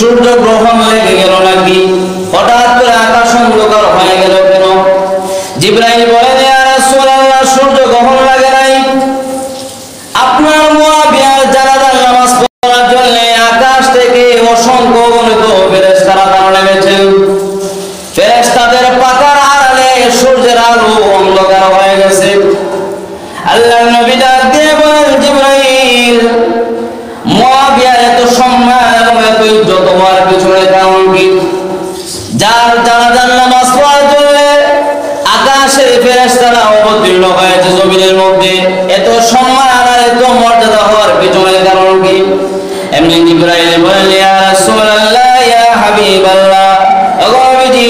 সূর্য গ্রহণ লেগে গেল নাকি? হঠাৎ করে আকাশ অন্ধকার হয়ে গেল কেন? জিবরাইল বলেন, ইয়া রাসূলুল্লাহ, সূর্য গ্রহণ লাগে নাই, আপনার মুআবিয়ার জানাজার নামাজ পড়ার জন্য আকাশ থেকে অসংখ্য অগণিত ফেরেশতারা নেমেছেন। ফেরেশতাদের পাতার আড়ালে সূর্যের আলো অন্ধকার হয়ে গেছে। আল্লাহর নবী ডাক দিয়ে বলেন, জিবরাইল, মুআবিয়ার এত সম্মান এবং এত ইজ্জত হওয়ার পিছনে কারণ কি? যার জানাজার নামাজ পড়ার জন্য আকাশের ফেরেশতারা অবতীর্ণ হয়েছে জমিনের মধ্যে, এত সম্মান আর এত মর্যাদা হওয়ার পিছনে কারণ কি? এমনি জিবরাইল বলেন, ইয়া রাসূলুল্লাহ, ইয়া হাবিবাল্লাহ, ওগো নবীজি,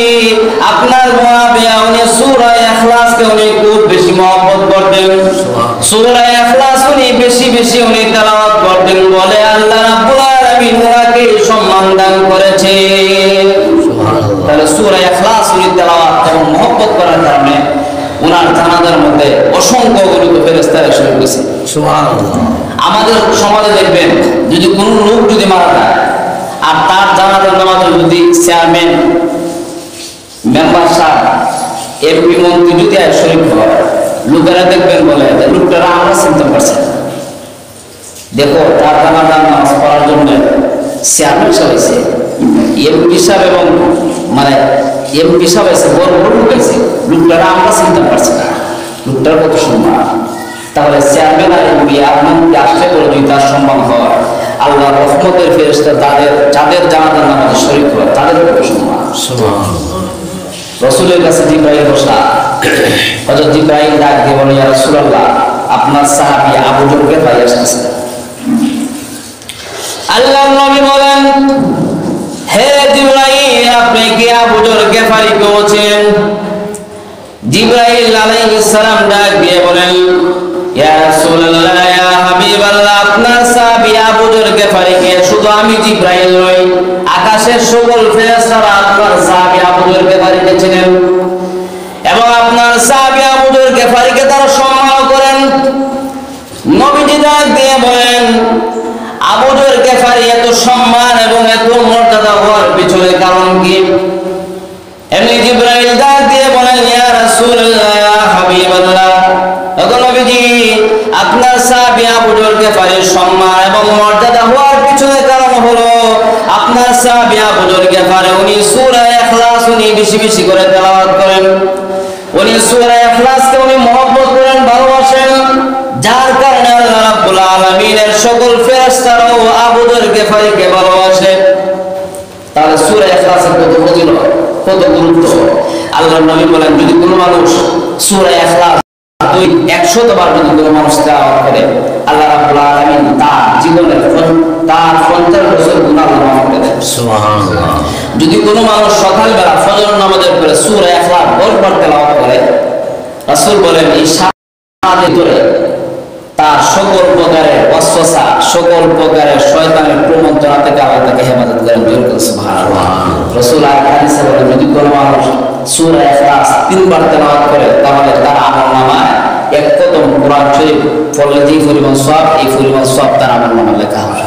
আপনার মুআবিয়া উনি সূরা ইখলাসকে উনি খুব বেশি মহব্বত করতেন। সূরা ইখলাস উনি বেশি বেশি উনি তেলাওয়াত করতেন বলে আল্লাহ রাব্বুল আলামিন ওনাকে সম্মান দান করেছে। সুবহানাল্লাহ। তাহলে সূরা ইখলাস উনি তেলাওয়াত এবং মহব্বত করার কারণে ওনার জানাজার মধ্যে অসংখ্য গণিত ফেরেশতা এসে গেছে। সুবহানাল্লাহ। আমাদের সমাজে দেখবেন, যদি কোনো লোক যদি মারা যায় আর তার জানাজার নামাজে যদি চেয়ারম্যান, মেম্বার সাহেব, এমপি, মন্ত্রী যদি শরীক হয়, লোকেরা দেখবেন বলে লোকটারা আমরা চিন্তা করছি, দেখো তার জানাজার নামাজ পড়ার জন্য চেয়ারম্যান সাহেব হয়েছে, এমপি সাহেব এবং মানে এমপি সাহেব হয়েছে, বড় বড় লোক হয়েছে, লোকটারা আমরা চিন্তা করছি না, লোকটার কত সম্মান। তাহলে চেয়ারম্যান আর এমপি আপনাকে আসতে করে যদি তার সম্মান হয়, আল্লাহর রহমতের ফেরেশতা যাদের জানাজার নামাজে শরীক হয় তাদের কত সম্মান। রাসূলের কাছে জিবরাইল বসা, হযরত জিবরাইল ডাক দিয়ে বলে, ইয়া রাসূলুল্লাহ, আপনার সাহাবী আবু যর গিফারী আসছে। আল্লাহর নবী বলেন, হে জিবরাইল, আপনি কি আবু যর গিফারী বলছেন? জিবরাইল আলাইহিস সালাম ডাক দিয়ে বলেন, ইয়া রাসূলুল্লাহ, ইয়া হাবিবাল্লাহ, আপনার সাহাবী আবু যর গিফারীকে শুধু আমি জিবরাইল নই, আকাশের সকল ফেরেশতারা আপনার সাহাবী আবু যর গিফারীকে চিনেন এবং আপনার সাহাবী আবু যর গিফারীকে তারা সম্মান করেন। নবীজি ডাক দিয়ে বলেন, আবু যর গিফারী এত সম্মান এবং এত মর্যাদা হওয়ার পিছনে কারণ কি? এমনি জিবরাইল ডাক দিয়ে বলেন, ইয়া রাসূলুল্লাহ, ইয়া হাবিবাল্লাহ, ওগো নবীজি, আপনার সাহাবী আবু যর গিফারীর সম্মান এবং মর্যাদা হওয়ার পিছনে কারণ হলো আপনার সাহাবী আবু যর গিফারী উনি সূরা ইখলাস উনি বেশি বেশি করে তেলাওয়াত করেন, উনি সূরা ইখলাসকে উনি মহব্বত করেন, ভালোবাসেন, যার কারণে আল্লাহ রাব্বুল আলামিনের সকল ফেরেশতারাও আবু যর গিফারীকে ভালোবাসে। তাহলে সূরা ইখলাসের কত ফজিলত, কত গুরুত্ব। আল্লাহর নবী বলেন, যদি কোনো মানুষ সূরা ইখলাস 100 বার যদি কোনো মানুষ তেলাওয়াত করে, আল্লাহ রাব্বুল আলামিন তার জীবনের তার 50 বছর গুনাহ মাফ করে দেন। সুবহানাল্লাহ। যদি কোনো মানুষ সকালবেলা ফজর নামাজের পরে সূরা ইখলাস 10 বার তেলাওয়াত করে, রাসূল বলেন এই সারাদিন ধরে তার সকল প্রকারের ওয়াসওয়াসা, সকল প্রকারের শয়তানের প্রমন্ত্রণা থেকে আল্লাহ তাকে হেফাজত করেন। সুবহানাল্লাহ। রাসূল আর হাদিসে বলেন, যদি কোনো মানুষ সূরা ইখলাস 3 বার তেলাওয়াত করে, তাহলে তার আমলনামায় এক কদম কোরআন শরীফ পড়লে যে পরিমাণ সওয়াব, এই পরিমাণ সওয়াব তার আমলনামায় লেখা হবে।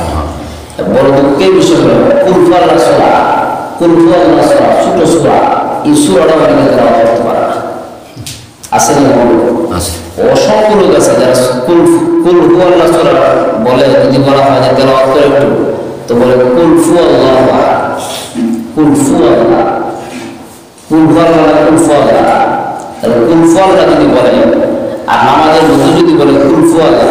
বড় দুঃখের বিষয় হলো কুল হুয়াল্লাহ সূরা, কুল হুয়াল্লাহ সূরা, ছোট সূরা, এই সূরাটা অনেকে তেলাওয়াত করতে পারে না। আছে না? আছে। অসংখ্য লোক আছে যারা কুল হুয়াল্লাহ সূরা বলে, যদি বলা হয় যে তেলাওয়াত করে একটু, তো বলে কুল হুয়াল্লাহু আহাদ, কুল হুয়াল্লাহ, কুল হুয়াল্লাহ, কুল হুয়াল্লাহ। তাহলে কুল হুয়াল্লাহ যদি বলে আর নামাজের মধ্যে যদি বলে কুল হুয়াল্লাহ,